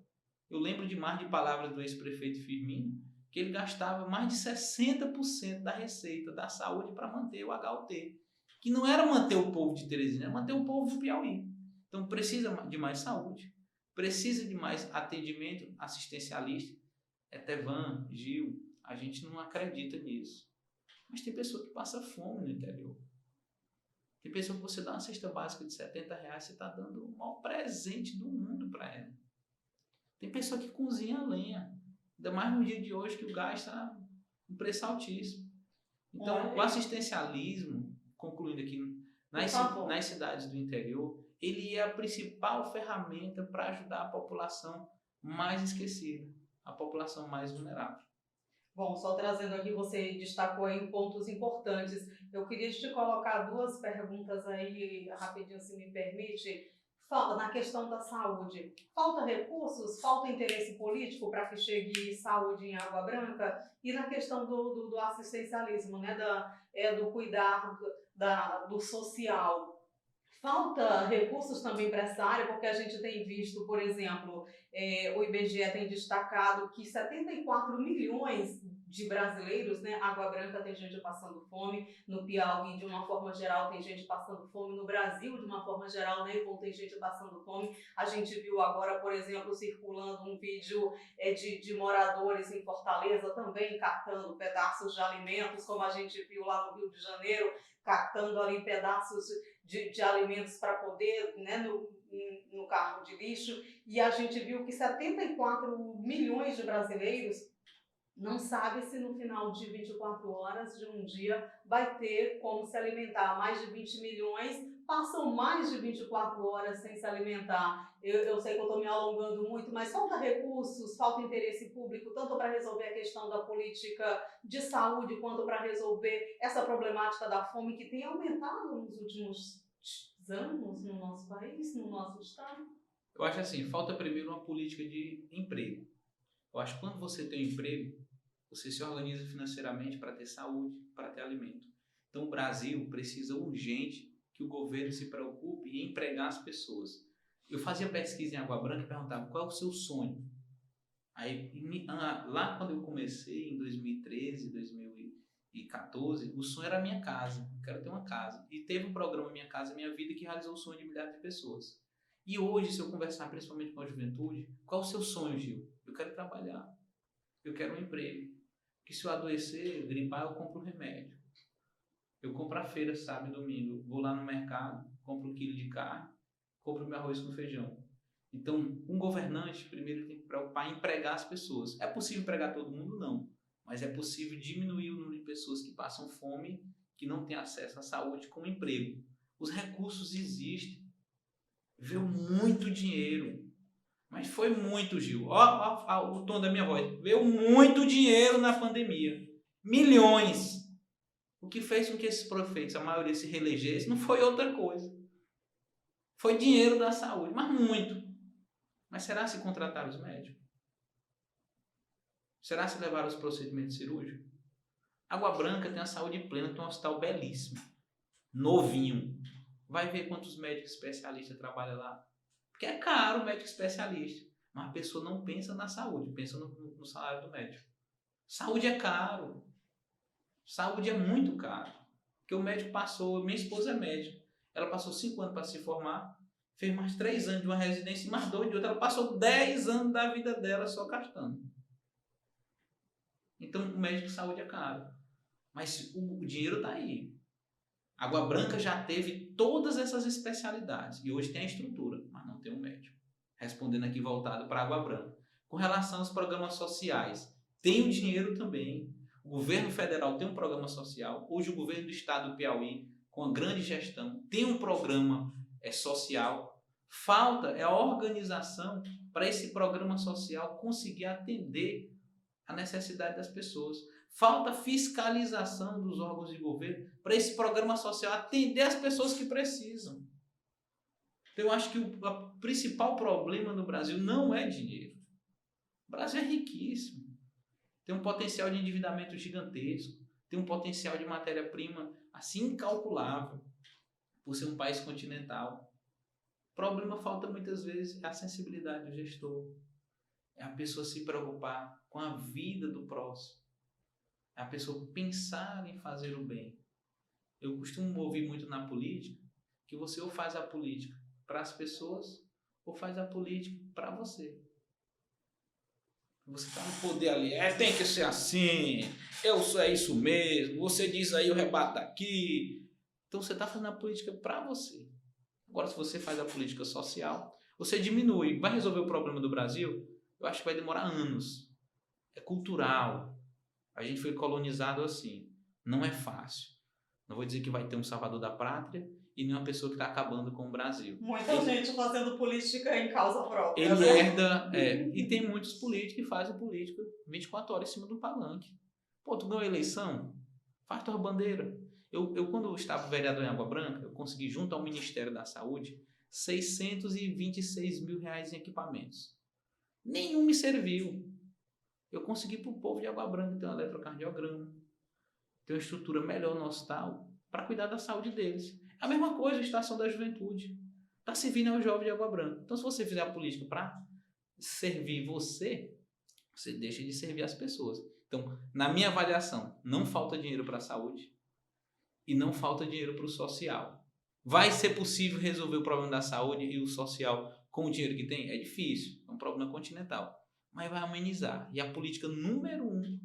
Eu lembro de palavras do ex-prefeito Firmino, que ele gastava mais de 60% da receita da saúde para manter o HUT, que não era manter o povo de Teresina, era manter o povo do Piauí. Então precisa de mais saúde, precisa de mais atendimento assistencialista. Etevan, Gil, a gente não acredita nisso. Mas tem pessoa que passa fome no interior. Tem pessoa que você dá uma cesta básica de R$70, você está dando o maior presente do mundo para ela. Tem pessoa que cozinha a lenha. Ainda mais no dia de hoje que o gás está um preço altíssimo. Então, o assistencialismo, concluindo aqui, nas cidades do interior, ele é a principal ferramenta para ajudar a população mais esquecida, a população mais vulnerável. Bom, só trazendo aqui, você destacou aí pontos importantes. Eu queria te colocar 2 perguntas aí, rapidinho, se me permite. Na questão da saúde, falta recursos, falta interesse político para que chegue saúde em Água Branca? E na questão do assistencialismo, né, do cuidar do social, falta recursos também para essa área, porque a gente tem visto, por exemplo, o IBGE tem destacado que 74 milhões de brasileiros, né? Água Branca tem gente passando fome, no Piauí de uma forma geral tem gente passando fome, no Brasil de uma forma geral, né, tem gente passando fome. A gente viu agora, por exemplo, circulando um vídeo de moradores em Fortaleza também catando pedaços de alimentos, como a gente viu lá no Rio de Janeiro, catando ali pedaços de alimentos para poder, né, no carro de lixo. E a gente viu que 74 milhões de brasileiros não sabe se no final de 24 horas de um dia vai ter como se alimentar. Mais de 20 milhões passam mais de 24 horas sem se alimentar. Eu sei que eu estou me alongando muito, mas falta recursos, falta interesse público, tanto para resolver a questão da política de saúde, quanto para resolver essa problemática da fome que tem aumentado nos últimos anos no nosso país, no nosso estado. Eu acho assim, falta primeiro uma política de emprego. Eu acho que quando você tem um emprego, você se organiza financeiramente para ter saúde, para ter alimento. Então o Brasil precisa urgente que o governo se preocupe em empregar as pessoas. Eu fazia pesquisa em Água Branca e perguntava qual é o seu sonho. Aí lá quando eu comecei, em 2013, 2014, o sonho era a minha casa. Eu quero ter uma casa. E teve um programa Minha Casa Minha Vida que realizou o sonho de milhares de pessoas. E hoje, se eu conversar principalmente com a juventude, qual é o seu sonho, Gil? Eu quero trabalhar. Eu quero um emprego. Que se eu adoecer, gripar, eu compro remédio. Eu compro a feira sábado e domingo. Vou lá no mercado, compro 1 quilo de carne, compro meu arroz com feijão. Então, um governante, primeiro, tem que preocupar em empregar as pessoas. É possível empregar todo mundo? Não. Mas é possível diminuir o número de pessoas que passam fome, que não têm acesso à saúde com emprego. Os recursos existem. Veio muito dinheiro. Mas foi muito, Gil. Ó, o tom da minha voz. Veio muito dinheiro na pandemia. Milhões. O que fez com que esses prefeitos, a maioria, se reelegessem, não foi outra coisa. Foi dinheiro da saúde, mas muito. Mas será se contrataram os médicos? Será se levaram os procedimentos cirúrgicos? Água Branca tem a saúde plena, tem um hospital belíssimo. Novinho. Vai ver quantos médicos especialistas trabalham lá. Porque é caro o médico especialista. Mas a pessoa não pensa na saúde, pensa no salário do médico. Saúde é caro. Saúde é muito caro. Porque o médico passou, minha esposa é médica, ela passou 5 anos para se formar, fez mais 3 anos de uma residência e mais 2 de outra. Ela passou 10 anos da vida dela só gastando. Então o médico de saúde é caro. Mas o dinheiro está aí. Água Branca já teve todas essas especialidades e hoje tem a estrutura, mas não tem um médico. Respondendo aqui voltado para Água Branca. Com relação aos programas sociais, tem o dinheiro também. O governo federal tem um programa social. Hoje o governo do estado do Piauí, com a grande gestão, tem um programa social. Falta é a organização para esse programa social conseguir atender a necessidade das pessoas. Falta fiscalização dos órgãos de governo para esse programa social atender as pessoas que precisam. Então, eu acho que o principal problema no Brasil não é dinheiro. O Brasil é riquíssimo. Tem um potencial de endividamento gigantesco. Tem um potencial de matéria-prima assim incalculável por ser um país continental. O problema falta muitas vezes é a sensibilidade do gestor. É a pessoa se preocupar com a vida do próximo. É a pessoa pensar em fazer o bem. Eu costumo ouvir muito na política que você ou faz a política para as pessoas ou faz a política para você. Você está no poder ali, tem que ser assim, é isso mesmo, você diz aí, eu rebato daqui. Então você está fazendo a política para você. Agora, se você faz a política social, você diminui. Vai resolver o problema do Brasil? Eu acho que vai demorar anos. É cultural. A gente foi colonizado assim. Não é fácil. Não vou dizer que vai ter um salvador da pátria e nem uma pessoa que está acabando com o Brasil. Muita gente fazendo política em causa própria. Ele herda... e tem muitos políticos que fazem política 24 horas em cima do palanque. Pô, tu ganhou a eleição? Faz tua bandeira. Eu quando eu estava vereador em Água Branca, eu consegui, junto ao Ministério da Saúde, 626 mil reais em equipamentos. Nenhum me serviu. Eu consegui para o povo de Água Branca ter um eletrocardiograma, ter uma estrutura melhor no hospital para cuidar da saúde deles. É a mesma coisa a Estação da Juventude. Está servindo ao jovem de Água Branca. Então, se você fizer a política para servir você deixa de servir as pessoas. Então, na minha avaliação, não falta dinheiro para a saúde e não falta dinheiro para o social. Vai ser possível resolver o problema da saúde e o social com o dinheiro que tem? É difícil, é um problema continental. Mas vai amenizar. E a política número 1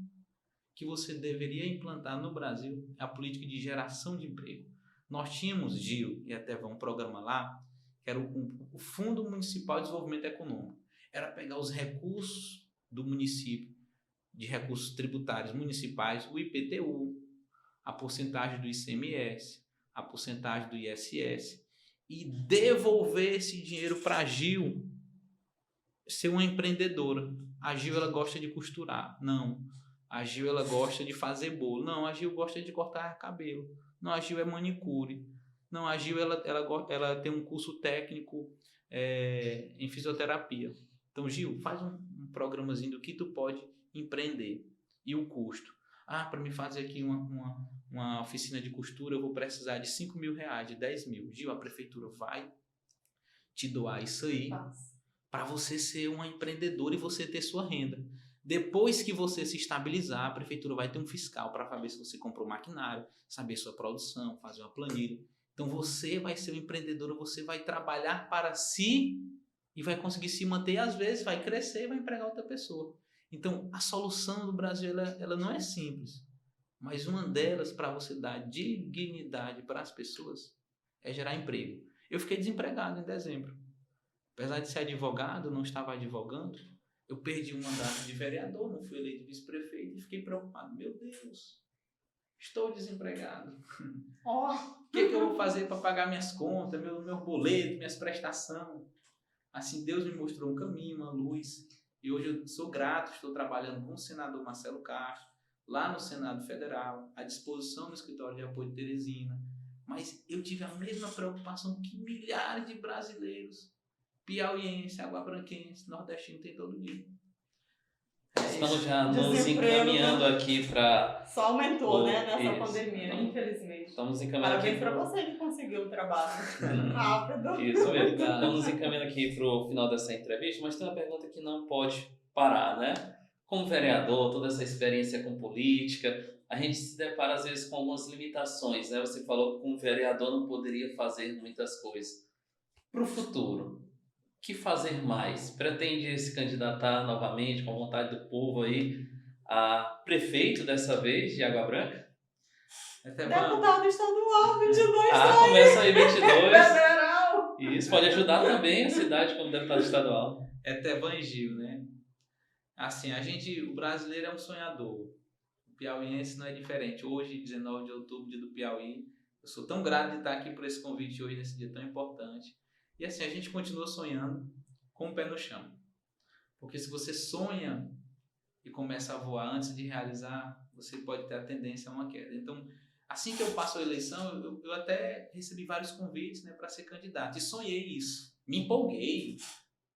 que você deveria implantar no Brasil é a política de geração de emprego. Nós tínhamos, Gil, e até um programa lá, que era o Fundo Municipal de Desenvolvimento Econômico. Era pegar os recursos do município, de recursos tributários municipais, o IPTU, a porcentagem do ICMS, a porcentagem do ISS, e devolver esse dinheiro para a Gil ser uma empreendedora. A Gil, ela gosta de costurar. Não. A Gil, ela gosta de fazer bolo. Não, a Gil gosta de cortar cabelo. Não, a Gil é manicure. Não, a Gil, ela tem um curso técnico em fisioterapia. Então, Gil, faz um programazinho do que tu pode empreender. E o custo. Para me fazer aqui uma oficina de costura, eu vou precisar de 5 mil reais, de 10 mil. Gil, a prefeitura vai te doar isso aí para você ser uma empreendedora e você ter sua renda. Depois que você se estabilizar, a prefeitura vai ter um fiscal para saber se você comprou maquinário, saber sua produção, fazer uma planilha. Então você vai ser uma empreendedora, você vai trabalhar para si e vai conseguir se manter, e às vezes vai crescer e vai empregar outra pessoa. Então a solução do Brasil ela não é simples, mas uma delas para você dar dignidade para as pessoas é gerar emprego. Eu fiquei desempregado em dezembro. Apesar de ser advogado, não estava advogando. Eu perdi um mandato de vereador, não fui eleito vice-prefeito e fiquei preocupado. Meu Deus, estou desempregado. O que eu vou fazer para pagar minhas contas, meu boleto, minhas prestações? Assim, Deus me mostrou um caminho, uma luz. E hoje eu sou grato, estou trabalhando com o senador Marcelo Castro, lá no Senado Federal, à disposição no escritório de apoio de Teresina. Mas eu tive a mesma preocupação que milhares de brasileiros, piauiense, aguabranquense, nordestino, tem todo dia. Estamos já nos encaminhando aqui para... Só aumentou, nessa pandemia, então, infelizmente. Estamos encaminhando Parabéns aqui para você que conseguiu o trabalho rápido. Isso mesmo. Estamos nos encaminhando aqui para o final dessa entrevista, mas tem uma pergunta que não pode parar, né? Como vereador, toda essa experiência com política, a gente se depara às vezes com algumas limitações, né? Você falou que como vereador não poderia fazer muitas coisas. Para o futuro, o que fazer mais? Pretende se candidatar novamente com a vontade do povo aí a prefeito dessa vez de Água Branca? Deputado estadual, 22 começa aí 22. Federal. Isso pode ajudar também a cidade como deputado estadual. Etevan e Gil, né? Assim, o brasileiro é um sonhador. O piauiense não é diferente. Hoje, 19 de outubro, dia do Piauí, eu sou tão grato de estar aqui por esse convite hoje, nesse dia tão importante. E assim, a gente continua sonhando com o pé no chão. Porque se você sonha e começa a voar antes de realizar, você pode ter a tendência a uma queda. Então, assim que eu passo a eleição, eu até recebi vários convites, né, para ser candidato. E sonhei isso. Me empolguei.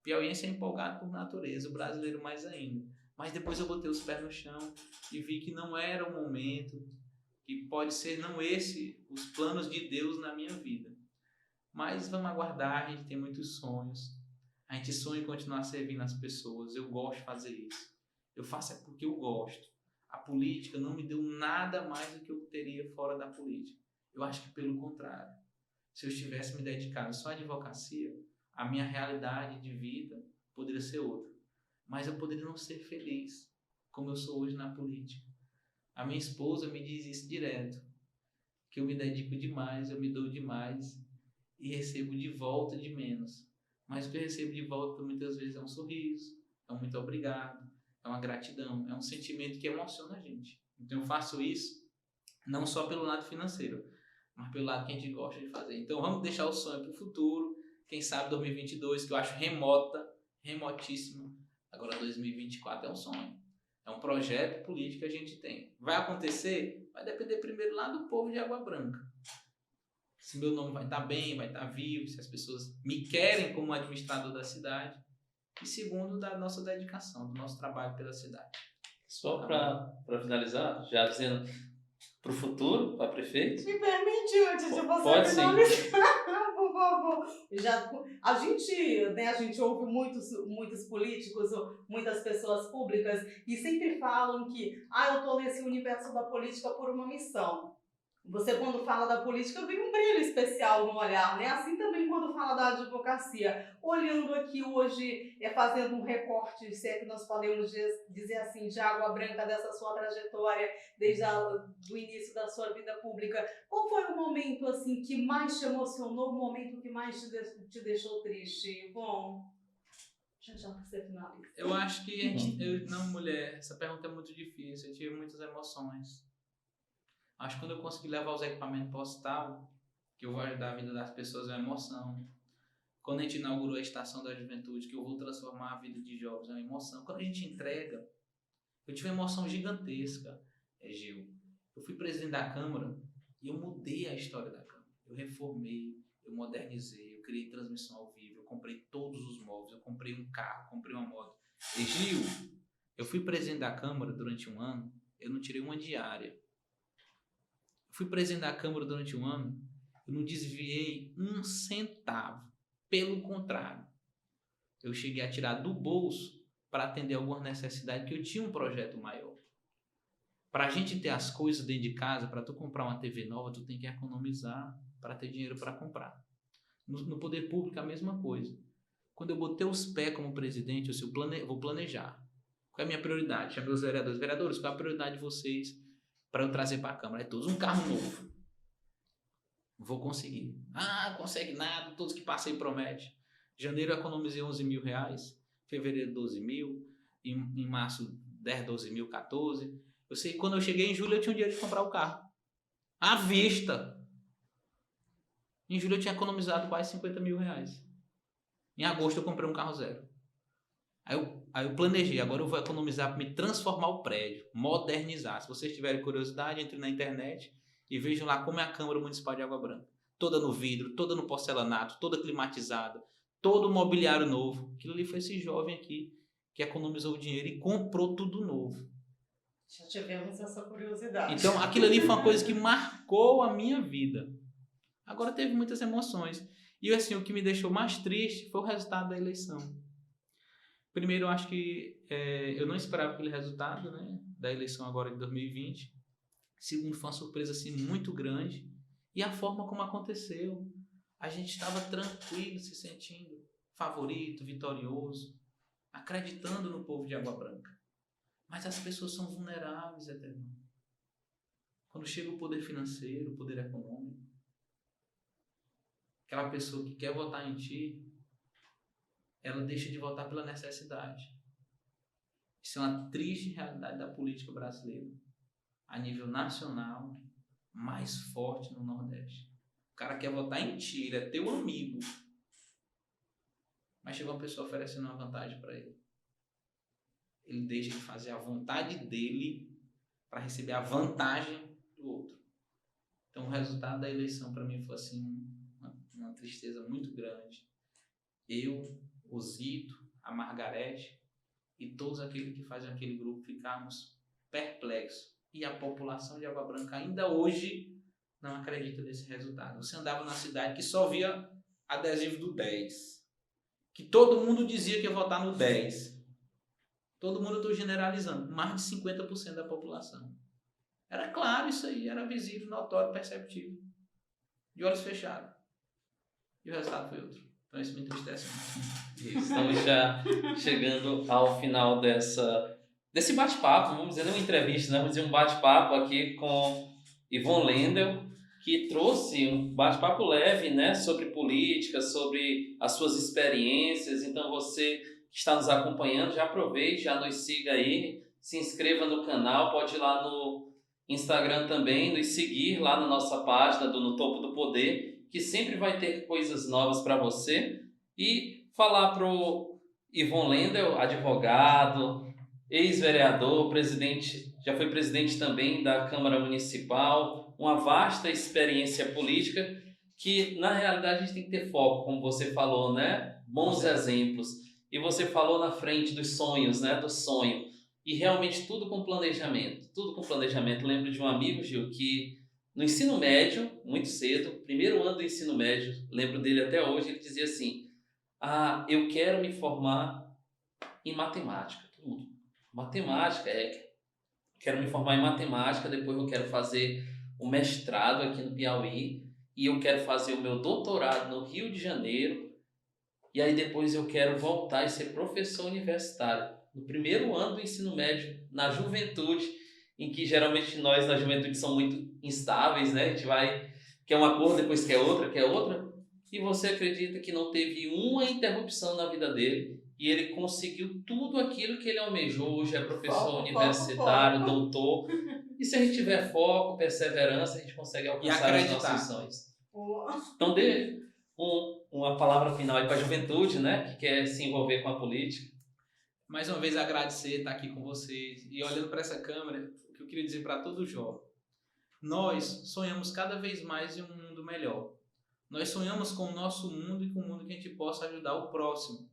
O piauiense é empolgado por natureza, o brasileiro mais ainda. Mas depois eu botei os pés no chão e vi que não era o momento, que pode ser não esse os planos de Deus na minha vida. Mas vamos aguardar, a gente tem muitos sonhos. A gente sonha em continuar servindo as pessoas. Eu gosto de fazer isso. Eu faço é porque eu gosto. A política não me deu nada mais do que eu teria fora da política. Eu acho que pelo contrário. Se eu estivesse me dedicado só à advocacia, a minha realidade de vida poderia ser outra. Mas eu poderia não ser feliz, como eu sou hoje na política. A minha esposa me diz isso direto, que eu me dedico demais, eu me dou demais e recebo de volta de menos. Mas o que eu recebo de volta muitas vezes é um sorriso, é um muito obrigado, é uma gratidão, é um sentimento que emociona a gente. Então eu faço isso não só pelo lado financeiro, mas pelo lado que a gente gosta de fazer. Então vamos deixar o sonho para o futuro, quem sabe 2022, que eu acho remotíssimo. Agora 2024 é um sonho, é um projeto político que a gente tem. Vai acontecer? Vai depender primeiro lá do povo de Água Branca. se meu nome vai estar bem, vai estar vivo, se as pessoas me querem como administrador da cidade. E segundo, da nossa dedicação, do nosso trabalho pela cidade. Só para finalizar, já dizendo para o futuro, para prefeito. Me permite, antes de você Pode finalizar, por favor. A gente ouve muitos políticos, muitas pessoas públicas, e sempre falam que eu estou nesse universo da política por uma missão. Você, quando fala da política, vem um brilho especial no olhar, né? Assim também quando fala da advocacia. Olhando aqui hoje, fazendo um recorte, se é que nós podemos dizer assim, de água branca dessa sua trajetória, desde o início da sua vida pública. Qual foi o momento assim que mais te emocionou, o momento que mais te deixou triste? Bom, já que você finaliza. Eu acho que não, mulher, essa pergunta é muito difícil. Eu tive muitas emoções. Acho que quando eu consegui levar os equipamentos para o hospital, que eu vou ajudar a vida das pessoas, é uma emoção. Quando a gente inaugurou a Estação da Juventude, que eu vou transformar a vida de jovens, é uma emoção. Quando a gente entrega, eu tive uma emoção gigantesca, Gil. Eu fui presidente da Câmara e eu mudei a história da Câmara. Eu reformei, eu modernizei, eu criei transmissão ao vivo, eu comprei todos os móveis, eu comprei um carro, comprei uma moto. E Gil, eu fui presidente da Câmara durante um ano, eu não tirei uma diária. Fui presidente da Câmara durante um ano, eu não desviei um centavo. Pelo contrário, eu cheguei a tirar do bolso para atender alguma necessidade, que eu tinha um projeto maior. Para a gente ter as coisas dentro de casa, para tu comprar uma TV nova, tu tem que economizar para ter dinheiro para comprar. No poder público, a mesma coisa. Quando eu botei os pés como presidente, eu vou planejar. Qual é a minha prioridade? Chamei os vereadores. Vereadores, qual é a prioridade de vocês para eu trazer para a Câmara? É todos um carro novo. Vou conseguir. Consegue nada, todos que passei prometem. Janeiro eu economizei R$11 mil, fevereiro 12 mil, em março 10, 12 mil, 14. Eu sei que quando eu cheguei em julho eu tinha o dinheiro de comprar o carro. À vista. Em julho eu tinha economizado quase R$50 mil. Em agosto eu comprei um carro zero. Aí eu planejei, agora eu vou economizar para me transformar o prédio, modernizar. Se vocês tiverem curiosidade, entre na internet e vejam lá como é a Câmara Municipal de Água Branca. Toda no vidro, toda no porcelanato, toda climatizada, todo mobiliário novo. Aquilo ali foi esse jovem aqui que economizou o dinheiro e comprou tudo novo. Já tivemos essa curiosidade. Então aquilo ali foi uma coisa que marcou a minha vida. Agora teve muitas emoções. E assim, o que me deixou mais triste foi o resultado da eleição. Primeiro, eu acho que eu não esperava aquele resultado, né, da eleição agora de 2020. Segundo, foi uma surpresa assim, muito grande. E a forma como aconteceu. A gente estava tranquilo, se sentindo favorito, vitorioso, acreditando no povo de Água Branca. Mas as pessoas são vulneráveis, Eterno. Quando chega o poder financeiro, o poder econômico, aquela pessoa que quer votar em ti, ela deixa de votar pela necessidade. Isso é uma triste realidade da política brasileira. A nível nacional, mais forte no Nordeste. O cara quer votar em ti, ele é teu amigo. Mas chega uma pessoa oferecendo uma vantagem para ele. Ele deixa de fazer a vontade dele para receber a vantagem do outro. Então o resultado da eleição para mim foi assim, uma tristeza muito grande. Eu, o Zito, a Margarete e todos aqueles que fazem aquele grupo ficarmos perplexos. E a população de Água Branca ainda hoje não acredita nesse resultado. Você andava na cidade que só via adesivo do 10. Que todo mundo dizia que ia votar no 10. Todo mundo, eu estou generalizando, mais de 50% da população. Era claro isso aí, era visível, notório, perceptível. De olhos fechados. E o resultado foi outro. Então isso me entristece muito. Estamos já chegando ao final desse bate-papo, vamos dizer, não uma entrevista, né? Vamos dizer um bate-papo aqui com Ivon Lendel, que trouxe um bate-papo leve, né? Sobre política, sobre as suas experiências. Então você que está nos acompanhando, já aproveite, já nos siga aí, se inscreva no canal, pode ir lá no Instagram também, nos seguir lá na nossa página do No Topo do Poder, que sempre vai ter coisas novas para você. E falar pro Ivon Lendel, advogado, ex-vereador, presidente, já foi presidente também da Câmara Municipal, uma vasta experiência política, que na realidade a gente tem que ter foco, como você falou, né? Bons exemplos. E você falou na frente dos sonhos, né? Do sonho. E realmente tudo com planejamento. Tudo com planejamento. Lembro de um amigo, Gil, que no ensino médio, muito cedo, primeiro ano do ensino médio, lembro dele até hoje, ele dizia assim: eu quero me formar em matemática. Todo mundo, matemática, quero me formar em matemática, depois eu quero fazer o mestrado aqui no Piauí e eu quero fazer o meu doutorado no Rio de Janeiro e aí depois eu quero voltar e ser professor universitário. No primeiro ano do ensino médio, na juventude, em que geralmente nós na juventude somos muito instáveis, né? A gente vai, quer uma coisa, depois quer outra, e você acredita que não teve uma interrupção na vida dele e ele conseguiu tudo aquilo que ele almejou. Hoje é professor universitário, doutor. E se a gente tiver foco, perseverança, a gente consegue alcançar as nossas sonhos. Então dê uma palavra final aí para a juventude, né, que quer se envolver com a política. Mais uma vez agradecer estar aqui com vocês e olhando para essa câmera, o que eu queria dizer para todo jovem. Nós sonhamos cada vez mais em um mundo melhor. Nós sonhamos com o nosso mundo e com o mundo que a gente possa ajudar o próximo.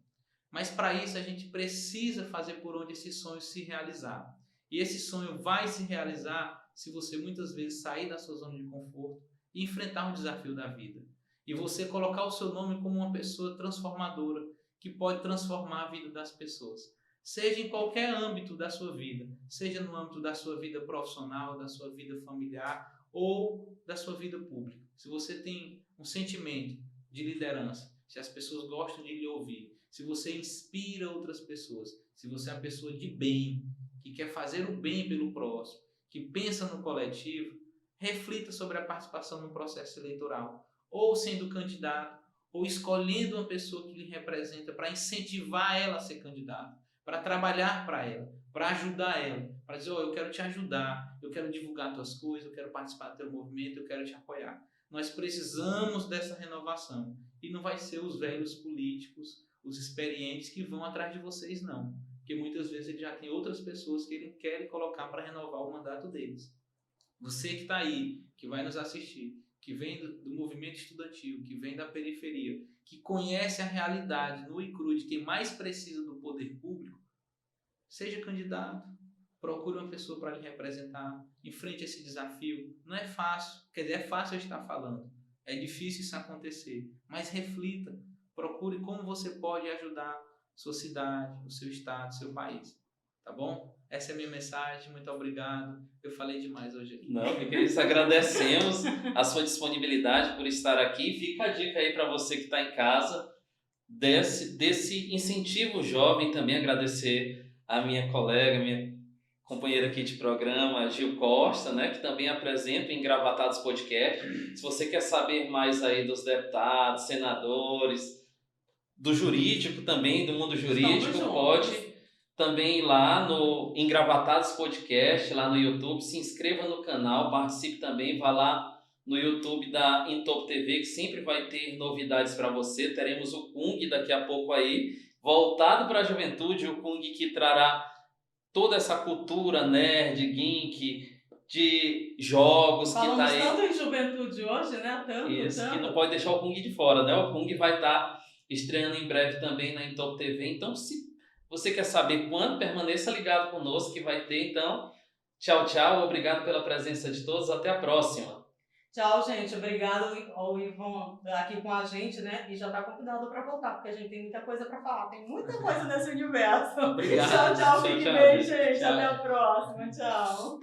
Mas para isso a gente precisa fazer por onde esse sonho se realizar. E esse sonho vai se realizar se você muitas vezes sair da sua zona de conforto e enfrentar um desafio da vida. E você colocar o seu nome como uma pessoa transformadora que pode transformar a vida das pessoas. Seja em qualquer âmbito da sua vida, seja no âmbito da sua vida profissional, da sua vida familiar ou da sua vida pública. Se você tem um sentimento de liderança, se as pessoas gostam de lhe ouvir, se você inspira outras pessoas, se você é uma pessoa de bem, que quer fazer o bem pelo próximo, que pensa no coletivo, reflita sobre a participação no processo eleitoral, ou sendo candidato, ou escolhendo uma pessoa que lhe representa para incentivar ela a ser candidata, para trabalhar para ela, para ajudar ela, para dizer, eu quero te ajudar, eu quero divulgar tuas coisas, eu quero participar do teu movimento, eu quero te apoiar. Nós precisamos dessa renovação. E não vai ser os velhos políticos, os experientes que vão atrás de vocês, não. Porque muitas vezes ele já tem outras pessoas que ele quer colocar para renovar o mandato deles. Você que está aí, que vai nos assistir, que vem do movimento estudantil, que vem da periferia, que conhece a realidade no e cru de quem mais precisa do poder público, seja candidato, procure uma pessoa para lhe representar, enfrente esse desafio. Não é fácil, quer dizer, é fácil eu estar falando, é difícil isso acontecer, mas reflita, procure como você pode ajudar sua cidade, o seu estado, o seu país, tá bom? Essa é a minha mensagem, muito obrigado. Eu falei demais hoje aqui. Não, fica isso, agradecemos a sua disponibilidade por estar aqui. Fica a dica aí para você que está em casa, desse incentivo jovem. Também agradecer a minha colega, minha companheira aqui de programa, Gil Costa, né, que também apresenta o Engravatados Podcast. Se você quer saber mais aí dos deputados, senadores, do jurídico também, do mundo jurídico, pode também ir lá no Engravatados Podcast, lá no YouTube, se inscreva no canal, participe também, vá lá no YouTube da Intop TV, que sempre vai ter novidades para você. Teremos o Kung daqui a pouco aí, voltado para a juventude, o Kung que trará toda essa cultura nerd, geek, de jogos. Falamos que tá aí. Tanto em juventude hoje, né? Isso, que não pode deixar o Kung de fora, né? O Kung vai estar estreando em breve também na Intop TV. Então, se você quer saber quando, permaneça ligado conosco que vai ter. Então, tchau, tchau. Obrigado pela presença de todos. Até a próxima. Tchau, gente. Obrigado ao Ivan aqui com a gente, né? E já está convidado para voltar, porque a gente tem muita coisa para falar. Tem muita coisa nesse universo. Obrigado. Tchau, fique bem, gente. Tchau. Até a próxima. Tchau.